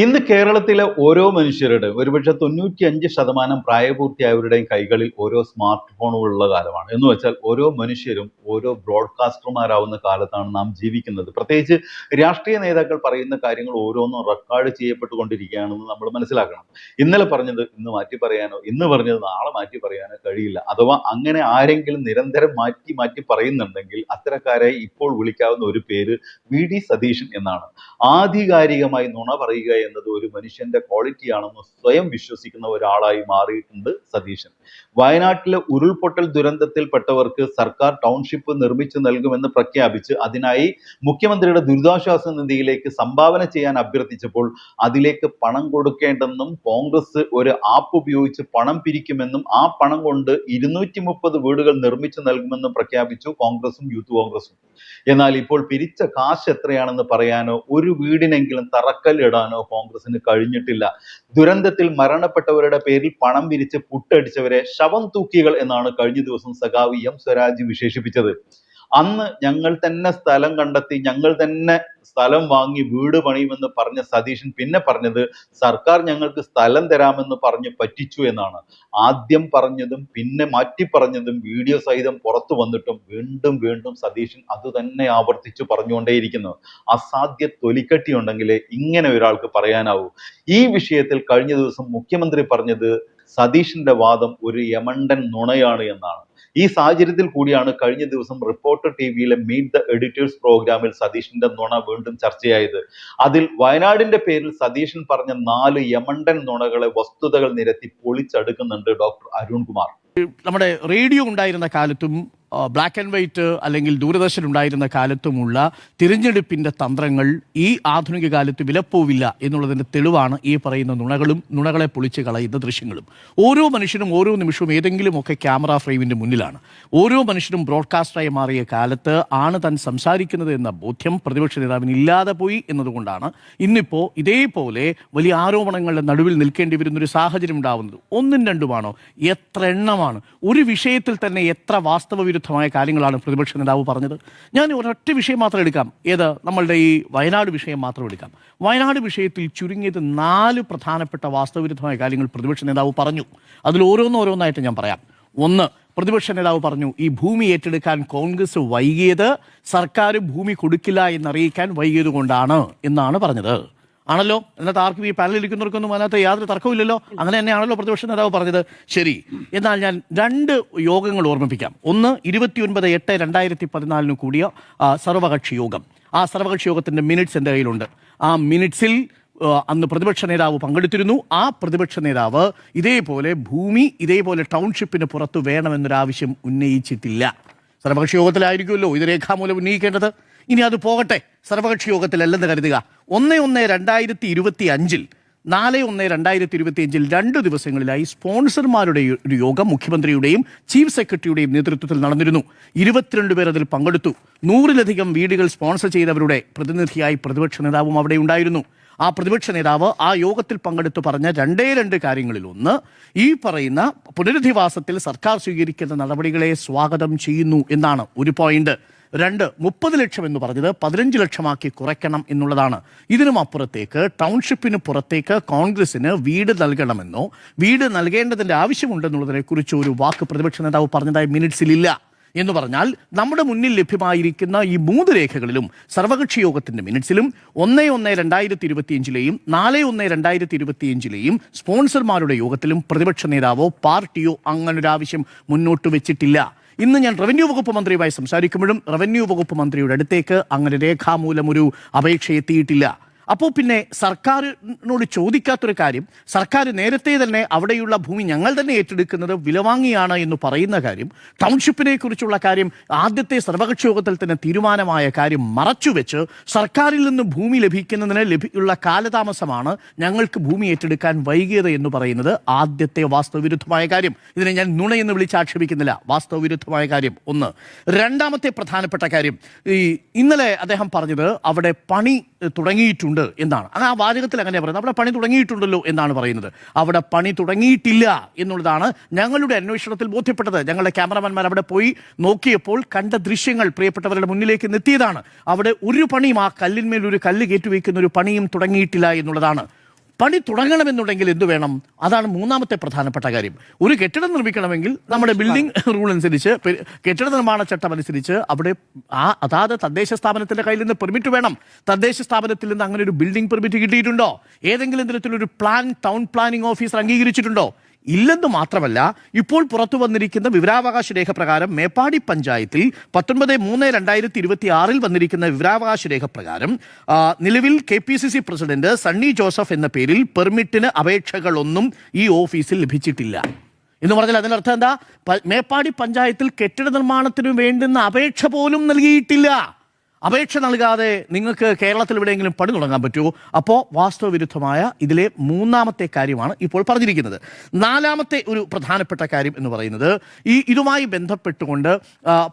ഇന്ന് കേരളത്തിലെ ഓരോ മനുഷ്യരുടെ ഒരുപക്ഷെ 95% പ്രായപൂർത്തിയായവരുടെയും കൈകളിൽ ഓരോ സ്മാർട്ട് ഫോണുകളുള്ള കാലമാണ്. എന്ന് വെച്ചാൽ ഓരോ മനുഷ്യരും ഓരോ ബ്രോഡ്കാസ്റ്റർമാരാവുന്ന കാലത്താണ് നാം ജീവിക്കുന്നത്. പ്രത്യേകിച്ച് രാഷ്ട്രീയ നേതാക്കൾ പറയുന്ന കാര്യങ്ങൾ ഓരോന്നും റെക്കോർഡ് ചെയ്യപ്പെട്ടുകൊണ്ടിരിക്കുകയാണെന്ന് നമ്മൾ മനസ്സിലാക്കണം. ഇന്നലെ പറഞ്ഞത് ഇന്ന് മാറ്റി പറയാനോ ഇന്ന് പറഞ്ഞത് നാളെ മാറ്റി പറയാനോ കഴിയില്ല. അഥവാ അങ്ങനെ ആരെങ്കിലും നിരന്തരം മാറ്റി മാറ്റി പറയുന്നുണ്ടെങ്കിൽ അത്തരക്കാരെ ഇപ്പോൾ വിളിക്കാവുന്ന ഒരു പേര് വി.ഡി. സതീശൻ എന്നാണ്. ആധികാരികമായി നുണ പറയുക എന്നത് ഒരു മനുഷ്യന്റെ ക്വാളിറ്റി ആണെന്ന് സ്വയം വിശ്വസിക്കുന്ന ഒരാളായി മാറിയിട്ടുണ്ട് സതീശൻ. വയനാട്ടിലെ ഉരുൾപൊട്ടൽ ദുരന്തത്തിൽപ്പെട്ടവർക്ക് സർക്കാർ ടൗൺഷിപ്പ് നിർമ്മിച്ചു നൽകുമെന്ന് പ്രഖ്യാപിച്ച് അതിനായി മുഖ്യമന്ത്രിയുടെ ദുരിതാശ്വാസ നിധിയിലേക്ക് സംഭാവന ചെയ്യാൻ അഭ്യർത്ഥിച്ചപ്പോൾ അതിലേക്ക് പണം കൊടുക്കേണ്ടെന്നും കോൺഗ്രസ് ഒരു ആപ്പ് ഉപയോഗിച്ച് പണം പിരിക്കുമെന്നും ആ പണം കൊണ്ട് 230 വീടുകൾ നിർമ്മിച്ചു നൽകുമെന്നും പ്രഖ്യാപിച്ചു കോൺഗ്രസും യൂത്ത് കോൺഗ്രസും. എന്നാൽ ഇപ്പോൾ പിരിച്ച കാശ് എത്രയാണെന്ന് പറയാനോ ഒരു വീടിനെങ്കിലും തറക്കല്ലിടാനോ കോൺഗ്രസിന് കഴിഞ്ഞിട്ടില്ല. ദുരന്തത്തിൽ മരണപ്പെട്ടവരുടെ പേരിൽ പണം പിരിച്ച് പുട്ടടിച്ചവരെ ശവം തൂക്കികൾ എന്നാണ് കഴിഞ്ഞ ദിവസം സഖാവ് എം സ്വരാജ് വിശേഷിപ്പിച്ചത്. അന്ന് ഞങ്ങൾ തന്നെ സ്ഥലം കണ്ടെത്തി ഞങ്ങൾ തന്നെ സ്ഥലം വാങ്ങി വീട് പണിയുമെന്ന് പറഞ്ഞ സതീശൻ പിന്നെ പറഞ്ഞത് സർക്കാർ ഞങ്ങൾക്ക് സ്ഥലം തരാമെന്ന് പറഞ്ഞ് പറ്റിച്ചു എന്നാണ്. ആദ്യം പറഞ്ഞതും പിന്നെ മാറ്റി പറഞ്ഞതും വീഡിയോ സഹിതം പുറത്തു വന്നിട്ടും വീണ്ടും വീണ്ടും സതീശൻ അത് തന്നെ ആവർത്തിച്ചു പറഞ്ഞുകൊണ്ടേയിരിക്കുന്നു. അസാധ്യ തൊലിക്കട്ടി ഉണ്ടെങ്കിലേ ഇങ്ങനെ ഒരാൾക്ക് പറയാനാവൂ. ഈ വിഷയത്തിൽ കഴിഞ്ഞ ദിവസം മുഖ്യമന്ത്രി പറഞ്ഞത് സതീശന്റെ വാദം ഒരു യമണ്ടൻ നുണയാണ് എന്നാണ്. ഈ സാഹചര്യത്തിൽ കൂടിയാണ് കഴിഞ്ഞ ദിവസം റിപ്പോർട്ടർ ടിവിയിലെ മീറ്റ് ദ എഡിറ്റേഴ്സ് പ്രോഗ്രാമിൽ സതീശന്റെ നുണ വീണ്ടും ചർച്ചയായത്. അതിൽ വയനാടിന്റെ പേരിൽ സതീശൻ പറഞ്ഞ 4 യമണ്ടൻ നുണകളെ വസ്തുതകൾ നിരത്തി പൊളിച്ചടുക്കുന്നുണ്ട് ഡോക്ടർ അരുൺകുമാർ. നമ്മുടെ റേഡിയോ ഉണ്ടായിരുന്ന കാലത്തും ബ്ലാക്ക് ആൻഡ് വൈറ്റ് അല്ലെങ്കിൽ ദൂരദർശൻ ഉണ്ടായിരുന്ന കാലത്തുമുള്ള തിരഞ്ഞെടുപ്പിന്റെ തന്ത്രങ്ങൾ ഈ ആധുനിക കാലത്ത് വിലപ്പോവില്ല എന്നുള്ളതിന്റെ തെളിവാണ് ഈ പറയുന്ന നുണകളും നുണകളെ പൊളിച്ച് കളയുന്ന ദൃശ്യങ്ങളും. ഓരോ മനുഷ്യനും ഓരോ നിമിഷവും ഏതെങ്കിലുമൊക്കെ ക്യാമറ ഫ്രെയിമിന്റെ മുന്നിലാണ്. ഓരോ മനുഷ്യനും ബ്രോഡ്കാസ്റ്ററായി മാറിയ കാലത്ത് ആണ് താൻ സംസാരിക്കുന്നത് എന്ന ബോധ്യം പ്രതിപക്ഷ നേതാവിന് ഇല്ലാതെ പോയി എന്നതുകൊണ്ടാണ് ഇന്നിപ്പോൾ ഇതേപോലെ വലിയ ആരോപണങ്ങളുടെ നടുവിൽ നിൽക്കേണ്ടി വരുന്നൊരു സാഹചര്യം ഉണ്ടാവുന്നത്. ഒന്നും രണ്ടുമാണോ, എത്ര എണ്ണമാണ്? ഒരു വിഷയത്തിൽ തന്നെ എത്ര വാസ്തവ കാര്യങ്ങളാണ് പ്രതിപക്ഷ നേതാവ് പറഞ്ഞത്. ഞാൻ ഒരൊറ്റ വിഷയം മാത്രം എടുക്കാം. ഏത്? നമ്മളുടെ ഈ വയനാട് വിഷയം മാത്രം എടുക്കാം. വയനാട് വിഷയത്തിൽ ചുരുങ്ങിയത് 4 പ്രധാനപ്പെട്ട വാസ്തവവിരുദ്ധമായ കാര്യങ്ങൾ പ്രതിപക്ഷ നേതാവ് പറഞ്ഞു. അതിൽ ഓരോന്നായിട്ട് ഞാൻ പറയാം. ഒന്ന്, പ്രതിപക്ഷ നേതാവ് പറഞ്ഞു ഈ ഭൂമി ഏറ്റെടുക്കാൻ കോൺഗ്രസ് വൈകിയത് സർക്കാർ ഭൂമി കൊടുക്കില്ല എന്നറിയിക്കാൻ വൈകിയത് കൊണ്ടാണ് എന്നാണ് പറഞ്ഞത്. ആണല്ലോ? എന്നിട്ട് ആർക്കും ഈ പാനലിരിക്കുന്നവർക്കൊന്നും അതിനകത്ത് യാതൊരു തർക്കമില്ലല്ലോ. അങ്ങനെ തന്നെയാണല്ലോ പ്രതിപക്ഷ നേതാവ് പറഞ്ഞത്. ശരി, എന്നാൽ ഞാൻ 2 യോഗങ്ങൾ ഓർമ്മിപ്പിക്കാം. ഒന്ന്, 29/8/2014 കൂടിയ സർവകക്ഷി യോഗം. ആ സർവകക്ഷി യോഗത്തിന്റെ മിനിറ്റ്സ് എൻ്റെ കയ്യിലുണ്ട്. ആ മിനിറ്റ്സിൽ അന്ന് പ്രതിപക്ഷ നേതാവ് പങ്കെടുത്തിരുന്നു. ആ പ്രതിപക്ഷ നേതാവ് ഇതേപോലെ ടൗൺഷിപ്പിന് പുറത്ത് വേണമെന്നൊരാവശ്യം ഉന്നയിച്ചിട്ടില്ല. സർവകക്ഷി യോഗത്തിലായിരിക്കുമല്ലോ ഇത് രേഖാമൂലം ഉന്നയിക്കേണ്ടത്. ഇനി അത് പോകട്ടെ, സർവകക്ഷി യോഗത്തിലല്ലെന്ന് കരുതുക. 1/1/2025 4/1/2025 2 ദിവസങ്ങളിലായി സ്പോൺസർമാരുടെ ഒരു യോഗം മുഖ്യമന്ത്രിയുടെയും ചീഫ് സെക്രട്ടറിയുടെയും നേതൃത്വത്തിൽ നടന്നിരുന്നു. 22 പേർ അതിൽ പങ്കെടുത്തു. 100-ലധികം വീടുകൾ സ്പോൺസർ ചെയ്തവരുടെ പ്രതിനിധിയായി പ്രതിപക്ഷ നേതാവും അവിടെ ഉണ്ടായിരുന്നു. ആ പ്രതിപക്ഷ നേതാവ് ആ യോഗത്തിൽ പങ്കെടുത്ത് പറഞ്ഞ 2 കാര്യങ്ങളിൽ ഒന്ന്, ഈ പറയുന്ന പുനരധിവാസത്തിൽ സർക്കാർ സ്വീകരിക്കുന്ന നടപടികളെ സ്വാഗതം ചെയ്യുന്നു എന്നാണ് ഒരു പോയിന്റ്. 2, 30 ലക്ഷം എന്ന് പറഞ്ഞത് 15 ലക്ഷമാക്കി കുറയ്ക്കണം എന്നുള്ളതാണ്. ഇതിനും അപ്പുറത്തേക്ക് ടൗൺഷിപ്പിന് പുറത്തേക്ക് കോൺഗ്രസിന് വീട് നൽകണമെന്നോ വീട് നൽകേണ്ടതിന്റെ ആവശ്യമുണ്ടെന്നുള്ളതിനെ കുറിച്ച് ഒരു വാക്ക് പ്രതിപക്ഷ നേതാവ് പറഞ്ഞതായി മിനിറ്റ്സിലില്ല. എന്ന് പറഞ്ഞാൽ നമ്മുടെ മുന്നിൽ ലഭ്യമായിരിക്കുന്ന ഈ 3 രേഖകളിലും സർവകക്ഷി യോഗത്തിന്റെ മിനിറ്റ്സിലും 1/1/2025 4/1/2025 സ്പോൺസർമാരുടെ യോഗത്തിലും പ്രതിപക്ഷ നേതാവോ പാർട്ടിയോ അങ്ങനൊരാവശ്യം മുന്നോട്ട് വെച്ചിട്ടില്ല. ഇന്ന് ഞാൻ റവന്യൂ വകുപ്പ് മന്ത്രിയുമായി സംസാരിക്കുമ്പോഴും റവന്യൂ വകുപ്പ് മന്ത്രിയുടെ അടുത്തേക്ക് അങ്ങനെ രേഖാമൂലം ഒരു അപേക്ഷ എത്തിയിട്ടില്ല. അപ്പോൾ പിന്നെ സർക്കാരിനോട് ചോദിക്കാത്തൊരു കാര്യം, സർക്കാർ നേരത്തെ തന്നെ അവിടെയുള്ള ഭൂമി ഞങ്ങൾ തന്നെ ഏറ്റെടുക്കുന്നത് വിലവാങ്ങിയാണ് എന്ന് പറയുന്ന കാര്യം, ടൗൺഷിപ്പിനെ കുറിച്ചുള്ള കാര്യം ആദ്യത്തെ സർവകക്ഷി യോഗത്തിൽ തന്നെ തീരുമാനമായ കാര്യം മറച്ചുവെച്ച് സർക്കാരിൽ നിന്ന് ഭൂമി ലഭിക്കുന്നതിന് ഉള്ള കാലതാമസമാണ് ഞങ്ങൾക്ക് ഭൂമി ഏറ്റെടുക്കാൻ വൈകിയത് എന്ന് പറയുന്നത് ആദ്യത്തെ വാസ്തവവിരുദ്ധമായ കാര്യം. ഇതിനെ ഞാൻ നുണയെന്ന് വിളിച്ചാക്ഷേപിക്കുന്നില്ല, വാസ്തവവിരുദ്ധമായ കാര്യം ഒന്ന്. രണ്ടാമത്തെ പ്രധാനപ്പെട്ട കാര്യം, ഇന്നലെ അദ്ദേഹം പറഞ്ഞത് അവിടെ പണി തുടങ്ങിയിട്ടുണ്ട് എന്നാണ്. ആ വാചകത്തിൽ അങ്ങനെയാണ് പറയുന്നത്. അവിടെ പണി തുടങ്ങിയിട്ടുണ്ടല്ലോ എന്നാണ് പറയുന്നത്. അവിടെ പണി തുടങ്ങിയിട്ടില്ല എന്നുള്ളതാണ് ഞങ്ങളുടെ അന്വേഷണത്തിൽ ബോധ്യപ്പെട്ടത്. ഞങ്ങളുടെ ക്യാമറമാൻമാർ അവിടെ പോയി നോക്കിയപ്പോൾ കണ്ട ദൃശ്യങ്ങൾ പ്രിയപ്പെട്ടവരുടെ മുന്നിലേക്ക് എത്തിയതാണ്. അവിടെ ഒരു പണിയും, ആ കല്ലിന്മേൽ ഒരു കല്ല് കയറ്റിവെക്കുന്ന ഒരു പണിയും തുടങ്ങിയിട്ടില്ല എന്നുള്ളതാണ്. പണി തുടങ്ങണമെന്നുണ്ടെങ്കിൽ എന്ത് വേണം? അതാണ് മൂന്നാമത്തെ പ്രധാനപ്പെട്ട കാര്യം. ഒരു കെട്ടിടം നിർമ്മിക്കണമെങ്കിൽ നമ്മുടെ ബിൽഡിംഗ് റൂൾ അനുസരിച്ച്, കെട്ടിട നിർമ്മാണ ചട്ടം അനുസരിച്ച് അവിടെ അതാത് തദ്ദേശ സ്ഥാപനത്തിന്റെ കയ്യിൽ നിന്ന് പെർമിറ്റ് വേണം. തദ്ദേശ സ്ഥാപനത്തിൽ നിന്ന് അങ്ങനെ ഒരു ബിൽഡിംഗ് പെർമിറ്റ് കിട്ടിയിട്ടുണ്ടോ? ഏതെങ്കിലും തരത്തിലൊരു പ്ലാൻ ടൗൺ പ്ലാനിംഗ് ഓഫീസർ അംഗീകരിച്ചിട്ടുണ്ടോ? ഇല്ലെന്ന് മാത്രമല്ല, ഇപ്പോൾ പുറത്തു വന്നിരിക്കുന്ന വിവരാവകാശ രേഖ പ്രകാരം മേപ്പാടി പഞ്ചായത്തിൽ 19/3/2026 വന്നിരിക്കുന്ന വിവരാവകാശ രേഖ പ്രകാരം നിലവിൽ KPCC പ്രസിഡന്റ് സണ്ണി ജോസഫ് എന്ന പേരിൽ പെർമിറ്റിന് അപേക്ഷകളൊന്നും ഈ ഓഫീസിൽ ലഭിച്ചിട്ടില്ല എന്ന് പറഞ്ഞാൽ അതിനർത്ഥം എന്താ? മേപ്പാടി പഞ്ചായത്തിൽ കെട്ടിട നിർമ്മാണത്തിന് വേണ്ടുന്ന അപേക്ഷ പോലും നൽകിയിട്ടില്ല. അപേക്ഷ നൽകാതെ നിങ്ങൾക്ക് കേരളത്തിൽ എവിടെയെങ്കിലും പണി തുടങ്ങാൻ പറ്റുമോ? അപ്പോൾ വാസ്തവവിരുദ്ധമായ ഇതിലെ മൂന്നാമത്തെ കാര്യമാണ് ഇപ്പോൾ പറഞ്ഞിരിക്കുന്നത്. നാലാമത്തെ ഒരു പ്രധാനപ്പെട്ട കാര്യം എന്ന് പറയുന്നത്, ഇതുമായി ബന്ധപ്പെട്ടുകൊണ്ട്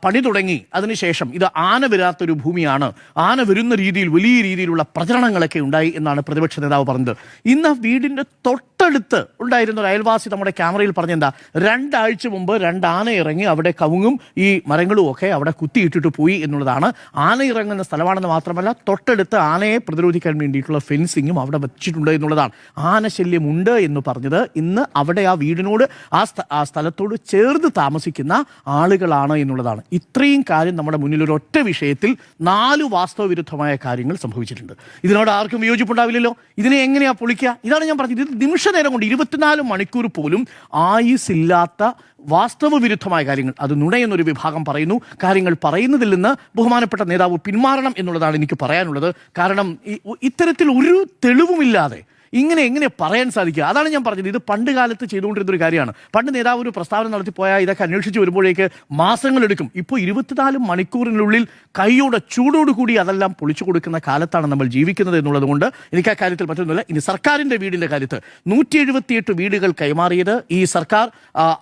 പണി തുടങ്ങി അതിനുശേഷം ഇത് ആന വരാത്തൊരു ഭൂമിയാണ്, ആന വരുന്ന രീതിയിൽ വലിയ രീതിയിലുള്ള പ്രചരണങ്ങളൊക്കെ ഉണ്ടായി എന്നാണ് പ്രതിപക്ഷ നേതാവ് പറഞ്ഞത്. ഇന്ന് വീടിൻ്റെ തൊട്ടടുത്ത് ഉണ്ടായിരുന്ന ഒരു അയൽവാസി നമ്മുടെ ക്യാമറയിൽ പറഞ്ഞെന്താ, 2 ആഴ്ച മുമ്പ് 2 ആന ഇറങ്ങി അവിടെ കവുങ്ങും ഈ മരങ്ങളും ഒക്കെ അവിടെ കുത്തിയിട്ടിട്ട് പോയി എന്നുള്ളതാണ്. ആന ഇറങ്ങുന്ന സ്ഥലമാണെന്ന് മാത്രമല്ല, തൊട്ടടുത്ത് ആനയെ പ്രതിരോധിക്കാൻ വേണ്ടിയിട്ടുള്ള ഫെൻസിങ്ങും അവിടെ വെച്ചിട്ടുണ്ട് എന്നുള്ളതാണ്. ആനശല്യം ഉണ്ട് എന്ന് പറഞ്ഞത് ഇന്ന് അവിടെ ആ വീടിനോട് ആ സ്ഥലത്തോട് ചേർന്ന് താമസിക്കുന്ന ആളുകളാണ് എന്നുള്ളതാണ്. ഇത്രയും കാര്യം നമ്മുടെ മുന്നിൽ ഒരു ഒറ്റ വിഷയത്തിൽ 4 വാസ്തവവിരുദ്ധമായ കാര്യങ്ങൾ സംഭവിച്ചിട്ടുണ്ട്. ഇതിനോട് ആർക്കും വിയോജിപ്പുണ്ടാവില്ലല്ലോ. ഇതിനെ എങ്ങനെയാ പൊളിക്കുക? ഇതാണ് ഞാൻ പറഞ്ഞത്. ഇത് നിമിഷ നേരം കൊണ്ട് 24 മണിക്കൂർ പോലും ആയുസില്ലാത്ത വാസ്തവവിരുദ്ധമായ കാര്യങ്ങൾ, അത് നുണയെന്നൊരു വിഭാഗം പറയുന്നു. കാര്യങ്ങൾ പറയുന്നതിൽ നിന്ന് ബഹുമാനപ്പെട്ട നേതാവ് പിന്മാറണം എന്നുള്ളതാണ് എനിക്ക് പറയാനുള്ളത്. കാരണം ഇത്തരത്തിൽ ഒരു തെളിവുമില്ലാതെ എങ്ങനെ പറയാൻ സാധിക്കുക? അതാണ് ഞാൻ പറഞ്ഞത്. ഇത് പണ്ട് കാലത്ത് ചെയ്തുകൊണ്ടിരുന്ന ഒരു കാര്യമാണ്. പണ്ട് നേതാവ് ഒരു പ്രസ്താവന നടത്തിപ്പോയാൽ ഇതൊക്കെ അന്വേഷിച്ച് വരുമ്പോഴേക്ക് മാസങ്ങളെടുക്കും. ഇപ്പോൾ 24 മണിക്കൂറിനുള്ളിൽ കൈയോടെ ചൂടോടുകൂടി അതെല്ലാം പൊളിച്ചു കൊടുക്കുന്ന കാലത്താണ് നമ്മൾ ജീവിക്കുന്നത് എന്നുള്ളത് കൊണ്ട് എനിക്ക് ആ കാര്യത്തിൽ മറ്റൊന്നുമില്ല. ഇനി സർക്കാരിൻ്റെ വീടിൻ്റെ കാര്യത്തിൽ 178 വീടുകൾ കൈമാറിയത് ഈ സർക്കാർ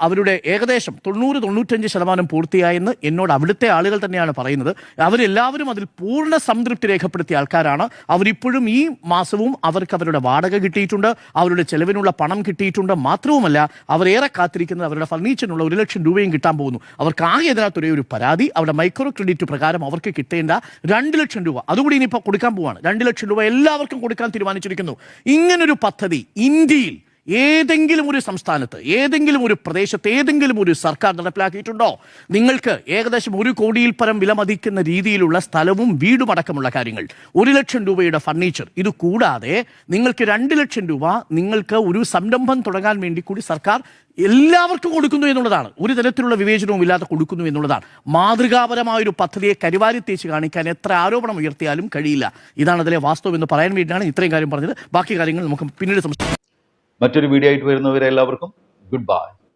അവരുടെ ഏകദേശം 90-95% പൂർത്തിയായെന്ന് എന്നോട് അവിടുത്തെ ആളുകൾ തന്നെയാണ് പറയുന്നത്. അവരെല്ലാവരും അതിൽ പൂർണ്ണ സംതൃപ്തി രേഖപ്പെടുത്തിയ ആൾക്കാരാണ്. അവരിപ്പോഴും ഈ മാസവും അവർക്ക് അവരുടെ വാടക കിട്ടിയിട്ടുണ്ട്, അവരുടെ ചെലവിനുള്ള പണം കിട്ടിയിട്ടുണ്ട്. മാത്രവുമല്ല, അവരേറെ കാത്തിരിക്കുന്നത് അവരുടെ ഫർണിച്ചറിനുള്ള 1 ലക്ഷം രൂപയും കിട്ടാൻ പോകുന്നു. അവർക്ക് ആകെ ഇതിനകത്തൊരേ ഒരു പരാതി, അവരുടെ മൈക്രോ ക്രെഡിറ്റ് പ്രകാരം അവർക്ക് കിട്ടേണ്ട 2 ലക്ഷം രൂപ അതുകൂടി ഇനിയിപ്പോൾ കൊടുക്കാൻ പോവാണ്. 2 ലക്ഷം രൂപ എല്ലാവർക്കും കൊടുക്കാൻ തീരുമാനിച്ചിരിക്കുന്നു. ഇങ്ങനൊരു പദ്ധതി ഇന്ത്യയിൽ ഏതെങ്കിലും ഒരു സംസ്ഥാനത്ത്, ഏതെങ്കിലും ഒരു പ്രദേശത്ത്, ഏതെങ്കിലും ഒരു സർക്കാർ നടപ്പിലാക്കിയിട്ടുണ്ടോ? നിങ്ങൾക്ക് ഏകദേശം 1 കോടിയിൽ പരം വില മതിക്കുന്ന രീതിയിലുള്ള സ്ഥലവും വീടും അടക്കമുള്ള കാര്യങ്ങൾ, 1 ലക്ഷം രൂപയുടെ ഫർണിച്ചർ, ഇത് കൂടാതെ നിങ്ങൾക്ക് 2 ലക്ഷം രൂപ നിങ്ങൾക്ക് ഒരു സംരംഭം തുടങ്ങാൻ വേണ്ടി കൂടി സർക്കാർ എല്ലാവർക്കും കൊടുക്കുന്നു എന്നുള്ളതാണ്. ഒരു തരത്തിലുള്ള വിവേചനവും ഇല്ലാതെ കൊടുക്കുന്നു എന്നുള്ളതാണ്. മാതൃകാപരമായൊരു പദ്ധതിയെ കരിവാരി തേച്ച് കാണിക്കാൻ എത്ര ആരോപണം ഉയർത്തിയാലും കഴിയില്ല. ഇതാണ് അതിലെ വാസ്തവം എന്ന് പറയാൻ വേണ്ടിയാണ് ഇത്രയും കാര്യം പറഞ്ഞത്. ബാക്കി കാര്യങ്ങൾ നമുക്ക് പിന്നീട് മറ്റൊരു വീഡിയോ ആയിട്ട് വരുന്നവരെ എല്ലാവർക്കും ഗുഡ് ബൈ.